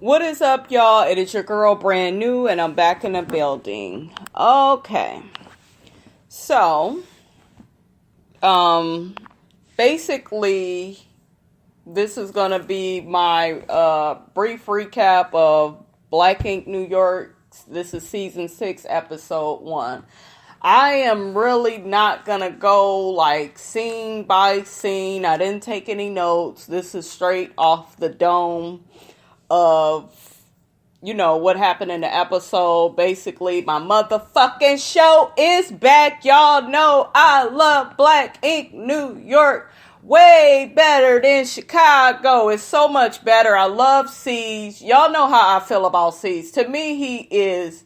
What is up, y'all? It is your girl, Brand New, and I'm back in the building. Okay. So, basically, this is going to be my brief recap of Black Ink New York. This is season 6, episode 1. I am really not going to go like scene by scene. I didn't take any notes. This is straight off the dome of, what happened in the episode. Basically, my motherfucking show is back. Y'all know I love Black Ink New York way better than Chicago. It's so much better. I love Siege. Y'all know how I feel about Siege. To me, he is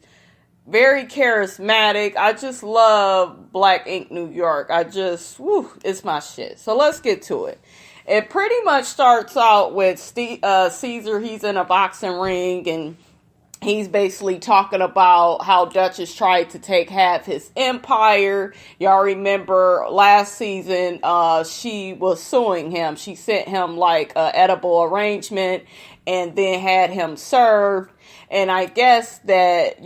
very charismatic. I just love Black Ink New York. It's my shit. So let's get to it. It pretty much starts out with Caesar. He's in a boxing ring, and he's basically talking about how Dutchess tried to take half his empire. Y'all remember last season, she was suing him. She sent him like an edible arrangement and then had him served. And I guess that,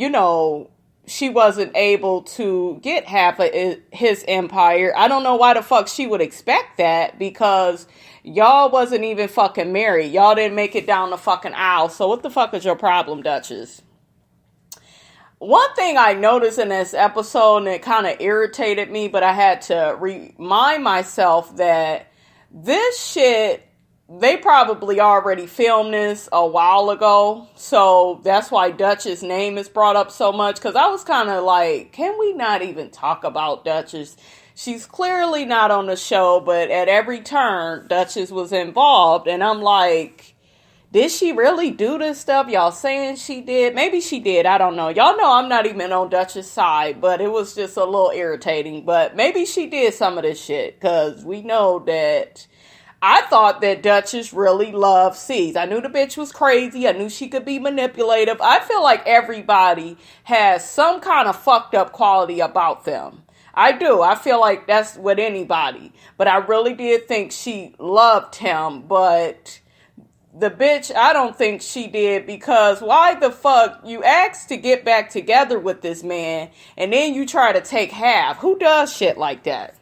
she wasn't able to get half of his empire. I don't know why the fuck she would expect that, because y'all wasn't even fucking married. Y'all didn't make it down the fucking aisle. So what the fuck is your problem, Dutchess? One thing I noticed in this episode, and it kind of irritated me, but I had to remind myself that this shit, they probably already filmed this a while ago. So that's why Dutchess' name is brought up so much. Because I was kind of like, can we not even talk about Dutchess? She's clearly not on the show, but at every turn, Dutchess was involved. And I'm like, did she really do this stuff? Y'all saying she did? Maybe she did. I don't know. Y'all know I'm not even on Dutchess' side, but it was just a little irritating. But maybe she did some of this shit, because we know that I thought that Dutchess really loved C's. I knew the bitch was crazy. I knew she could be manipulative. I feel like everybody has some kind of fucked up quality about them. I do. I feel like that's with anybody. But I really did think she loved him. But the bitch, I don't think she did, because why the fuck you asked to get back together with this man and then you try to take half? Who does shit like that?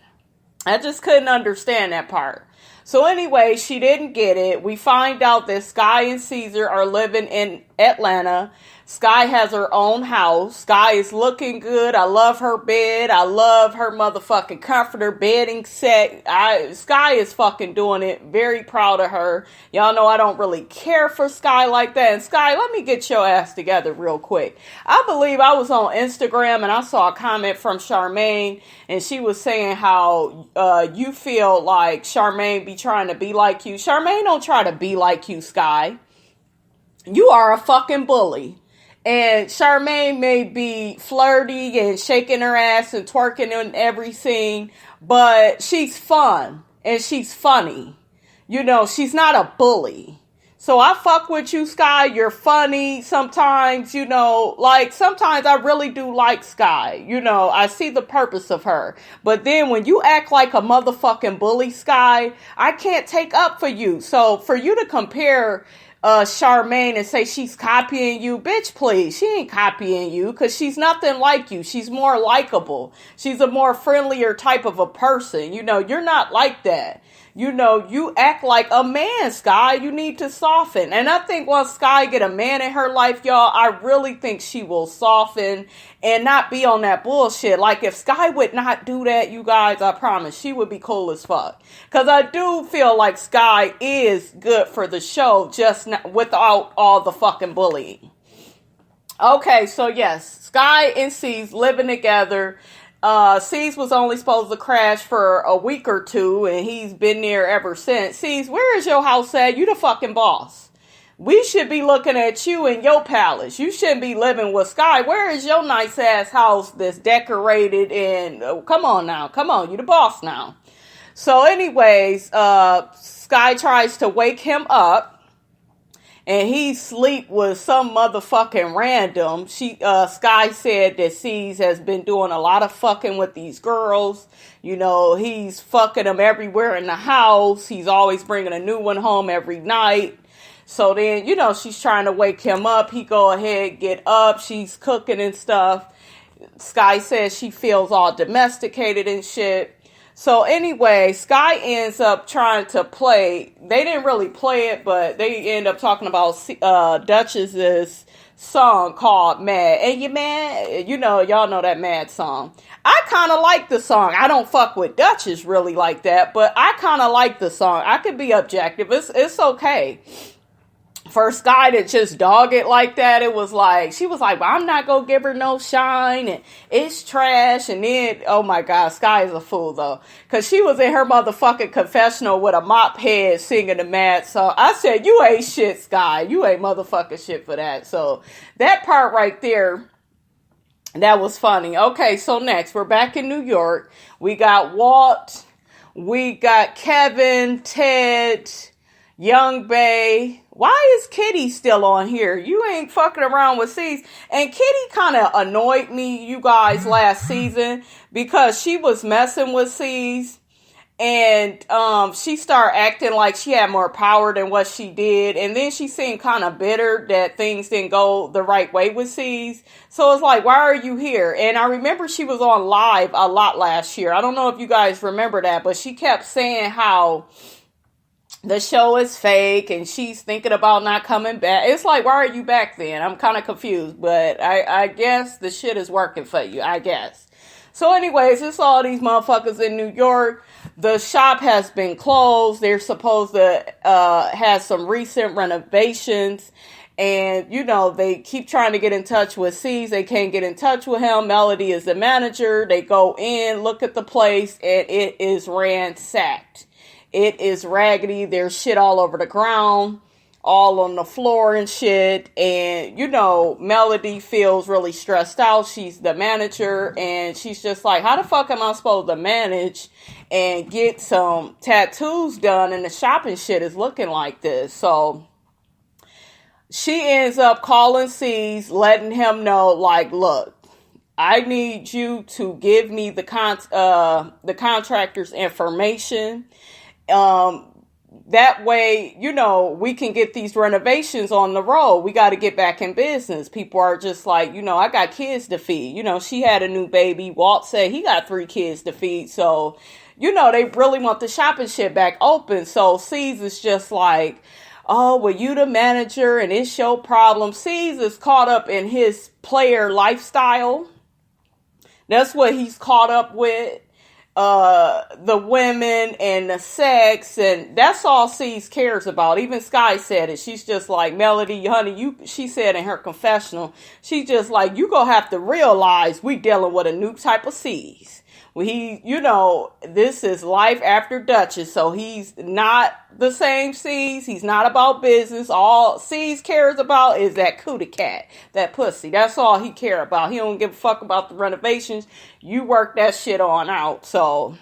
I just couldn't understand that part. So anyway, she didn't get it. We find out that Sky and Caesar are living in Atlanta. Sky has her own house. Sky is looking good. I love her bed. I love her motherfucking comforter, bedding set. Sky is fucking doing it. Very proud of her. Y'all know I don't really care for Sky like that. And Sky, let me get your ass together real quick. I believe I was on Instagram and I saw a comment from Charmaine, and she was saying how you feel like Charmaine be trying to be like you. Charmaine don't try to be like you, Sky. You are a fucking bully. And Charmaine may be flirty and shaking her ass and twerking and everything, but she's fun and she's funny. She's not a bully. So I fuck with you, Sky. You're funny sometimes, sometimes I really do like Sky. I see the purpose of her. But then when you act like a motherfucking bully, Sky, I can't take up for you. So for you to compare Charmaine and say she's copying you, bitch, please. She ain't copying you, because she's nothing like you. She's more likable. She's a more friendlier type of a person. You're not like that. You act like a man, Sky. You need to soften. And I think once Sky get a man in her life, y'all, I really think she will soften and not be on that bullshit. Like, if Sky would not do that, you guys, I promise, she would be cool as fuck. Because I do feel like Sky is good for the show, just not, without all the fucking bullying. Okay, so yes, Sky and C's living together. C's was only supposed to crash for a week or two, and he's been there ever since. C's, where is your house at? You the fucking boss. We should be looking at you in your palace. You shouldn't be living with Sky. Where is your nice ass house that's decorated and come on now. Come on, you the boss now. So anyways, Sky tries to wake him up. And he sleep with some motherfucking random. Sky said that C's has been doing a lot of fucking with these girls. He's fucking them everywhere in the house. He's always bringing a new one home every night. So then, she's trying to wake him up. He go ahead, get up. She's cooking and stuff. Sky says she feels all domesticated and shit. So anyway, Sky ends up trying to play. They didn't really play it, but they end up talking about Dutchess's song called Mad. And you mad? Y'all know that Mad song. I kind of like the song. I don't fuck with Dutchess really like that, but I kind of like the song. I could be objective. It's okay. For Sky to just dog it like that, it was like, she was like, well, I'm not gonna give her no shine, and it's trash, and then, oh my God, Sky is a fool, though, because she was in her motherfucking confessional with a mop head singing the Mad song. I said, you ain't shit, Sky, you ain't motherfucking shit for that. So, that part right there, that was funny. Okay, so next, we're back in New York. We got Walt, we got Kevin, Ted, Young Bay. Why is Kitty still on here? You ain't fucking around with C's. And Kitty kind of annoyed me, you guys, last season, because she was messing with C's. And she started acting like she had more power than what she did. And then she seemed kind of bitter that things didn't go the right way with C's. So it's like, why are you here? And I remember she was on live a lot last year. I don't know if you guys remember that, but she kept saying how the show is fake and she's thinking about not coming back. It's like, why are you back then? I'm kind of confused, but I guess the shit is working for you, I guess. So anyways, it's all these motherfuckers in New York. The shop has been closed. They're supposed to have some recent renovations. And, they keep trying to get in touch with C's. They can't get in touch with him. Melody is the manager. They go in, look at the place, and it is ransacked. It is raggedy. There's shit all over the ground, all on the floor and shit. And, Melody feels really stressed out. She's the manager, and she's just like, how the fuck am I supposed to manage and get some tattoos done and the shopping shit is looking like this? So she ends up calling C's, letting him know, like, look, I need you to give me the contractor's information. That way, we can get these renovations on the road. We got to get back in business. People are just like, I got kids to feed. She had a new baby. Walt said he got 3 kids to feed. So, they really want the shopping shit back open. So C's is just like, oh, well, you the manager and it's your problem. C's is caught up in his player lifestyle. That's what he's caught up with. The women and the sex, and that's all C's cares about. Even Sky said it. She's just like, Melody, honey, she said in her confessional, she's just like, you gonna have to realize we dealing with a new type of C's. This is life after Dutchess, so he's not the same C's. He's not about business. All C's cares about is that cootie cat, that pussy. That's all he care about. He don't give a fuck about the renovations. You work that shit on out. So,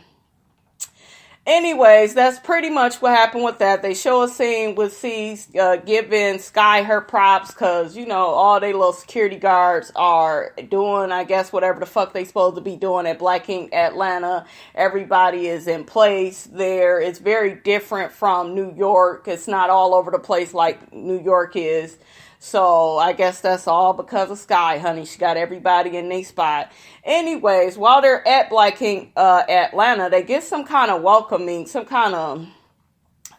anyways, that's pretty much what happened with that. They show a scene with C's giving Sky her props because, all they little security guards are doing, I guess, whatever the fuck they supposed to be doing at Black Ink Atlanta. Everybody is in place there. It's very different from New York. It's not all over the place like New York is. So I guess that's all because of Sky, honey. She got everybody in their spot. Anyways, while they're at Black Ink Atlanta, they get some kind of welcoming,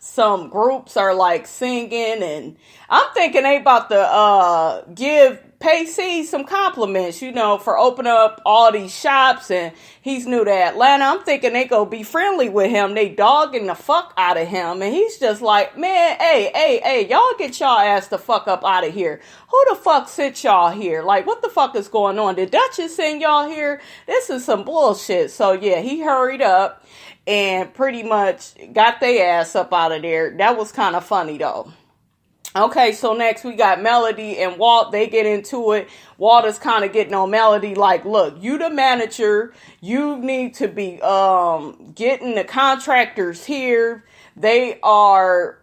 some groups are like singing, and I'm thinking they about to pay C some compliments, for opening up all these shops, and he's new to Atlanta. I'm thinking they go be friendly with him. They dogging the fuck out of him, and he's just like, man, hey, y'all get y'all ass the fuck up out of here. Who the fuck sent y'all here? Like, what the fuck is going on? Did Dutchess send y'all here? This is some bullshit. So yeah, he hurried up and pretty much got their ass up out of there. That was kind of funny though. Okay, so next we got Melody and Walt. They get into it. Walt is kind of getting on Melody like, look, you the manager. You need to be getting the contractors here. They are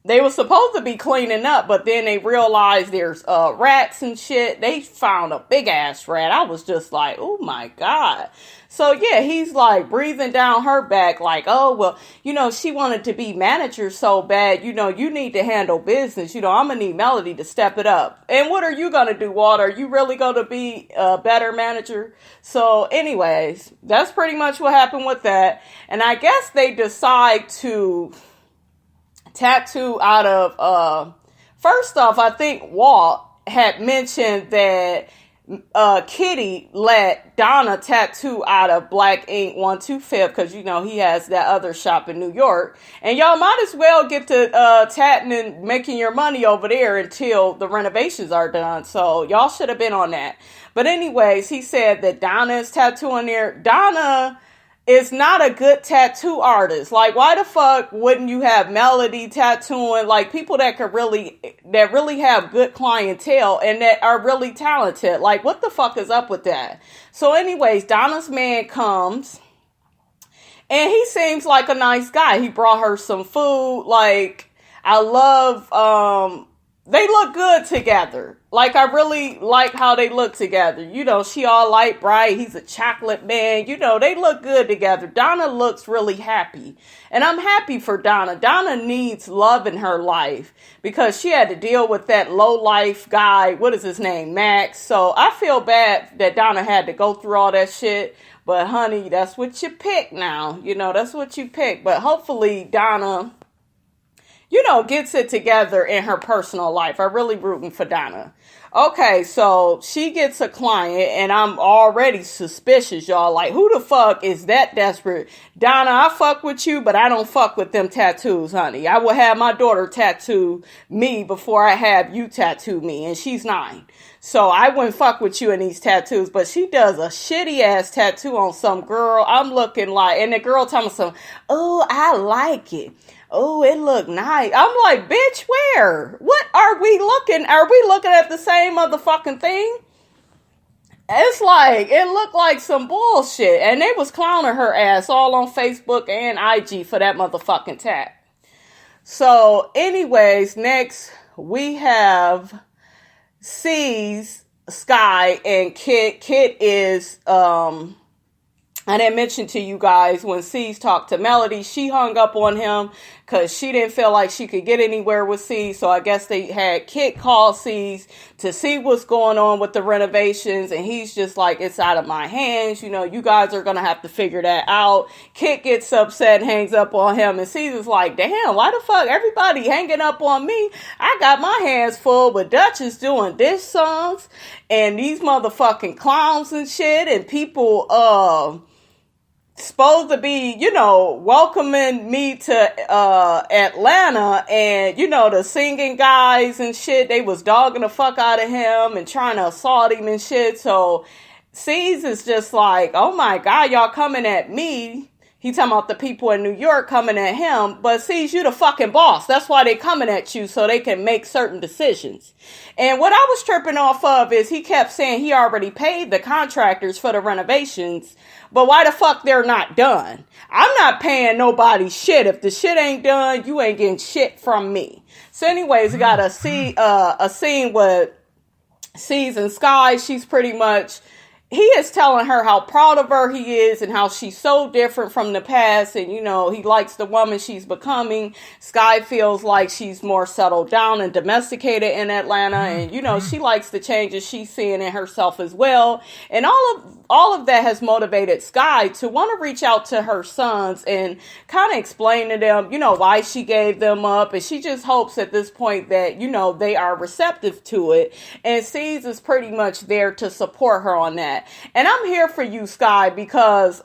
They were supposed to be cleaning up, but then they realized there's rats and shit. They found a big ass rat. I was just like, oh my God. So yeah, he's like breathing down her back like, oh, well, she wanted to be manager so bad. You need to handle business. I'm going to need Melody to step it up. And what are you going to do, Walter? Are you really going to be a better manager? So anyways, that's pretty much what happened with that. And I guess they decide to tattoo out of, first off, I think Walt had mentioned that Kitty let Donna tattoo out of Black Ink 125 because he has that other shop in New York, and y'all might as well get to tatting and making your money over there until the renovations are done. So y'all should have been on that. But anyways, he said that Donna is tattooing there. Donna is not a good tattoo artist. Like, why the fuck wouldn't you have Melody tattooing? Like, people that really have good clientele and that are really talented. Like, what the fuck is up with that? So anyways, Donna's man comes and he seems like a nice guy. He brought her some food. Like, I love, they look good together. Like, I really like how they look together. She all light bright. He's a chocolate man. They look good together. Donna looks really happy. And I'm happy for Donna. Donna needs love in her life because she had to deal with that low life guy. What is his name? Max. So I feel bad that Donna had to go through all that shit. But honey, that's what you pick now. That's what you pick. But hopefully Donna, gets it together in her personal life. I'm really rooting for Donna. Okay, so she gets a client, and I'm already suspicious, y'all. Like, who the fuck is that desperate? Donna, I fuck with you, but I don't fuck with them tattoos, honey. I will have my daughter tattoo me before I have you tattoo me, and she's 9. So I wouldn't fuck with you in these tattoos, but she does a shitty ass tattoo on some girl. I'm looking like, and the girl telling me some, oh, I like it. Oh, it look nice. I'm like, bitch, where? What are we looking? Are we looking at the same motherfucking thing? It's like, it looked like some bullshit. And they was clowning her ass all on Facebook and IG for that motherfucking tat. So, anyways, next we have C's, Sky, and Kit. Kit is, I didn't mention to you guys when C's talked to Melody, she hung up on him because she didn't feel like she could get anywhere with C. So I guess they had Kit call C's to see what's going on with the renovations. And he's just like, it's out of my hands. You guys are going to have to figure that out. Kit gets upset and hangs up on him. And C's is like, damn, why the fuck everybody hanging up on me? I got my hands full with Dutchess doing diss songs and these motherfucking clowns and shit and people, supposed to be, welcoming me to Atlanta, and the singing guys and shit, they was dogging the fuck out of him and trying to assault him and shit. So C's is just like, oh my God, y'all coming at me. He talking about the people in New York coming at him, but C's, you the fucking boss. That's why they coming at you, so they can make certain decisions. And what I was tripping off of is he kept saying he already paid the contractors for the renovations, but why the fuck they're not done? I'm not paying nobody shit. If the shit ain't done, you ain't getting shit from me. So anyways, we got a scene with C's and Sky. She's pretty much, he is telling her how proud of her he is and how she's so different from the past. And, he likes the woman she's becoming. Sky feels like she's more settled down and domesticated in Atlanta. And, she likes the changes she's seeing in herself as well. And all of that has motivated Sky to want to reach out to her sons and kind of explain to them, why she gave them up. And she just hopes at this point that, they are receptive to it. And C's is pretty much there to support her on that. And I'm here for you, Sky, because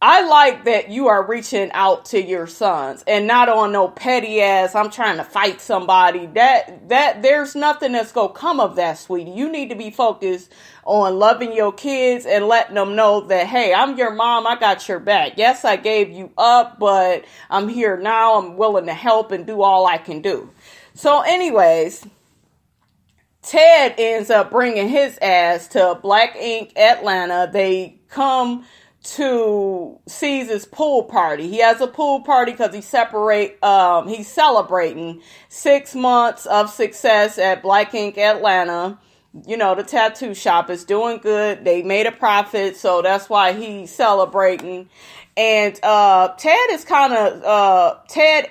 I like that you are reaching out to your sons and not on no petty ass, I'm trying to fight somebody. That there's nothing that's gonna come of that, sweetie. You need to be focused on loving your kids and letting them know that, hey, I'm your mom. I got your back. Yes, I gave you up, but I'm here now. I'm willing to help and do all I can do. So anyways, Ted ends up bringing his ass to Black Ink Atlanta. They come to Caesar's pool party. He has a pool party because he's celebrating 6 months of success at Black Ink Atlanta. You know, the tattoo shop is doing good. They made a profit, so that's why he's celebrating. And Ted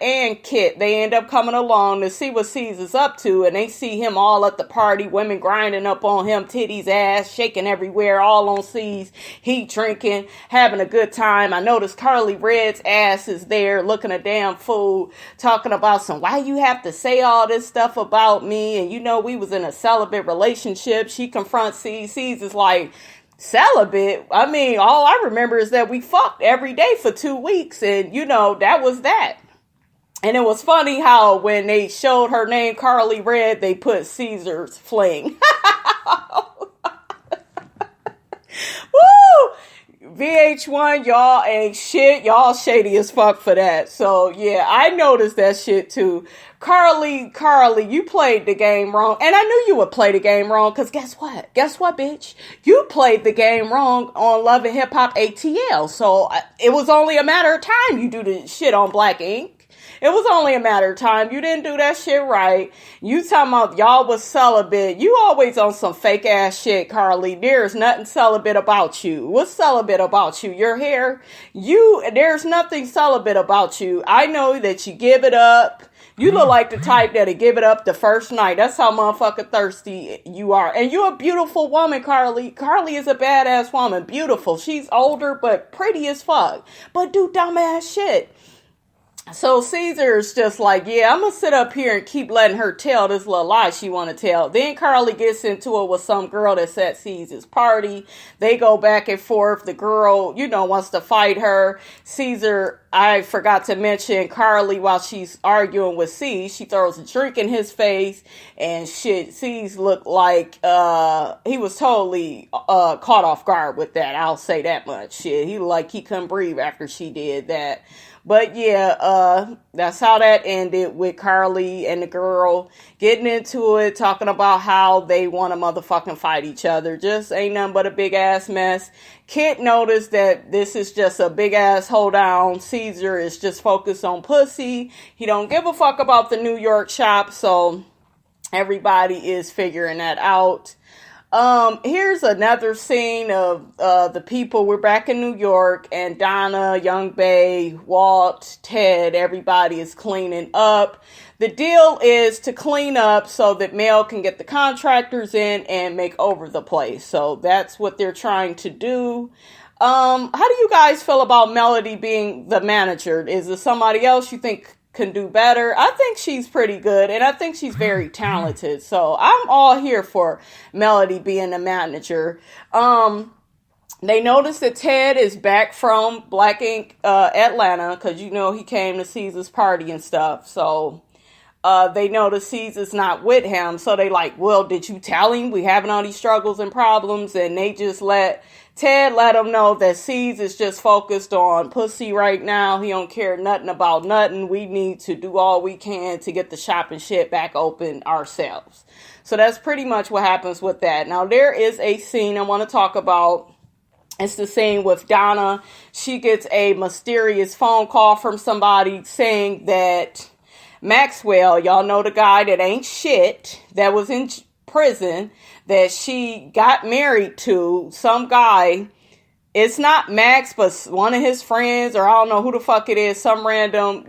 and Kit, they end up coming along to see what Caesar's up to, and they see him all at the party, women grinding up on him, titties, ass, shaking everywhere, all on C's. He drinking, having a good time. I noticed Carly Red's ass is there looking a damn fool, talking about why you have to say all this stuff about me, and you know we was in a celibate relationship. She confronts C's. C's is like, celibate? I mean, all I remember is that we fucked every day for 2 weeks, and you know, that was that. And it was funny how when they showed her name, Carly Red, they put Caesar's fling. Woo! VH1, y'all ain't shit. Y'all shady as fuck for that. So yeah, I noticed that shit too. Carly, you played the game wrong. And I knew you would play the game wrong, because guess what? Guess what, bitch? You played the game wrong on Love and Hip Hop ATL. So it was only a matter of time you do the shit on Black Ink. It was only a matter of time. You didn't do that shit right. You talking about y'all was celibate. You always on some fake ass shit, Carly. There's nothing celibate about you. What's celibate about you? Your hair? There's nothing celibate about you. I know that you give it up. You look like the type that'll give it up the first night. That's how motherfucking thirsty you are. And you're a beautiful woman, Carly. Carly is a badass woman. Beautiful. She's older, but pretty as fuck. But do dumbass shit. So Caesar's just like, yeah, I'm going to sit up here and keep letting her tell this little lie she want to tell. Then Carly gets into it with some girl that's at Caesar's party. They go back and forth. The girl, wants to fight her. Caesar, I forgot to mention, Carly, while she's arguing with C's, she throws a drink in his face. And shit, C's looked like he was totally caught off guard with that. I'll say that much. Shit, he looked like he couldn't breathe after she did that. But yeah, that's how that ended, with Carly and the girl getting into it, talking about how they want to motherfucking fight each other. Just ain't nothing but a big ass mess. Kit noticed that this is just a big ass hold down. Caesar is just focused on pussy. He don't give a fuck about the New York shop, so everybody is figuring that out. Here's another scene of the people. We're back in New York, and Donna, Young Bay, Walt, Ted, everybody is cleaning up. The deal is to clean up so that Mel can get the contractors in and make over the place. So that's what they're trying to do. How do you guys feel about Melody being the manager? Is there somebody else you think can do better? I think she's pretty good, and I think she's very talented. So I'm all here for Melody being the manager. They notice that Ted is back from Black Ink Atlanta, because he came to Caesar's party and stuff. So they notice Caesar's not with him. So they like, well, did you tell him we having all these struggles and problems? And they just let him know that Caesar is just focused on pussy right now. He don't care nothing about nothing. We need to do all we can to get the shop and shit back open ourselves. So that's pretty much what happens with that. Now there is a scene I want to talk about. It's the scene with Donna. She gets a mysterious phone call from somebody saying that Maxwell, y'all know the guy that ain't shit, that was in prison, that she got married to, some guy. It's not Max, but one of his friends, or I don't know who the fuck it is, some random,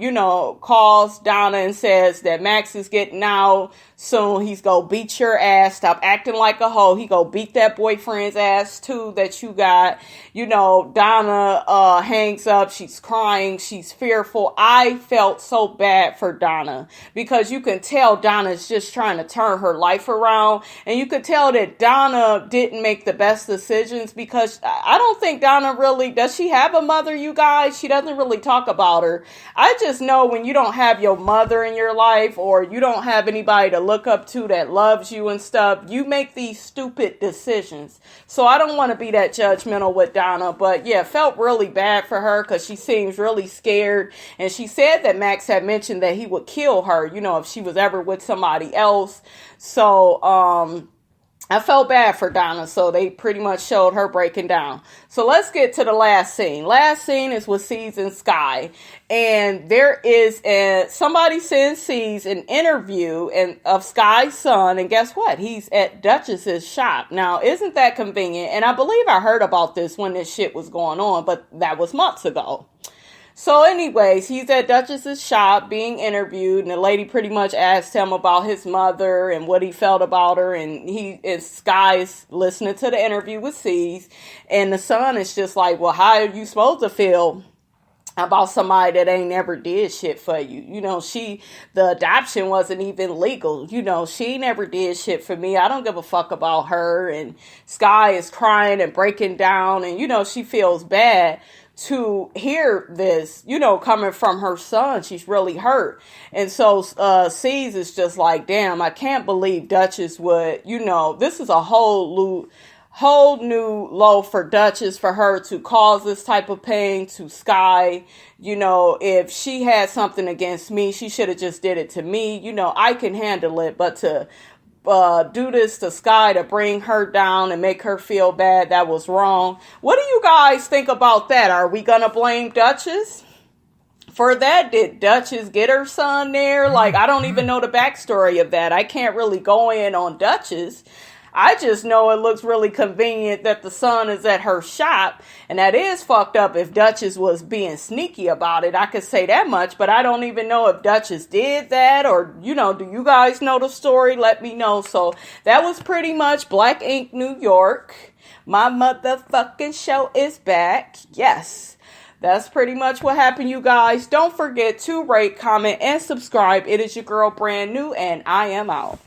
calls Donna and says that Max is getting out soon. He's gonna beat your ass. Stop acting like a hoe. He gonna beat that boyfriend's ass too that you got. Donna hangs up. She's crying. She's fearful. I felt so bad for Donna, because you can tell Donna's just trying to turn her life around. And you could tell that Donna didn't make the best decisions, because I don't think Donna really, does she have a mother, you guys? She doesn't really talk about her. I just know when you don't have your mother in your life, or you don't have anybody to look up to that loves you and stuff, you make these stupid decisions. So I don't want to be that judgmental with Donna, but yeah, felt really bad for her, because she seems really scared. And she said that Max had mentioned that he would kill her, if she was ever with somebody else. So, I felt bad for Donna, so they pretty much showed her breaking down. So let's get to the last scene. Last scene is with C's and Sky. And there is somebody sends C's an interview of Sky's son, and guess what? He's at Dutchess's shop. Now, isn't that convenient? And I believe I heard about this when this shit was going on, but that was months ago. So anyways, he's at Dutchess's shop being interviewed, and the lady pretty much asked him about his mother and what he felt about her, and Sky's listening to the interview with C's, and the son is just like, well, how are you supposed to feel about somebody that ain't never did shit for you? You know, the adoption wasn't even legal. You know, she never did shit for me. I don't give a fuck about her. And Sky is crying and breaking down, and, you know, she feels bad to hear this, you know, coming from her son. She's really hurt. And so C's is just like, damn, I can't believe Dutchess would, you know, this is a whole new low for Dutchess, for her to cause this type of pain to Sky. You know, if she had something against me, she should have just did it to me. You know, I can handle it, but to do this to Sky, to bring her down and make her feel bad, that was wrong. What do you guys think about that? Are we gonna blame Dutchess for that? Did Dutchess get her son there? Like, I don't even know the backstory of that. I can't really go in on Dutchess. I just know it looks really convenient that the son is at her shop, and that is fucked up. If Dutchess was being sneaky about it, I could say that much, but I don't even know if Dutchess did that, or, you know, do you guys know the story? Let me know. So that was pretty much Black Ink New York. My motherfucking show is back. Yes. That's pretty much what happened, you guys. Don't forget to rate, comment, and subscribe. It is your girl, Brand New, and I am out.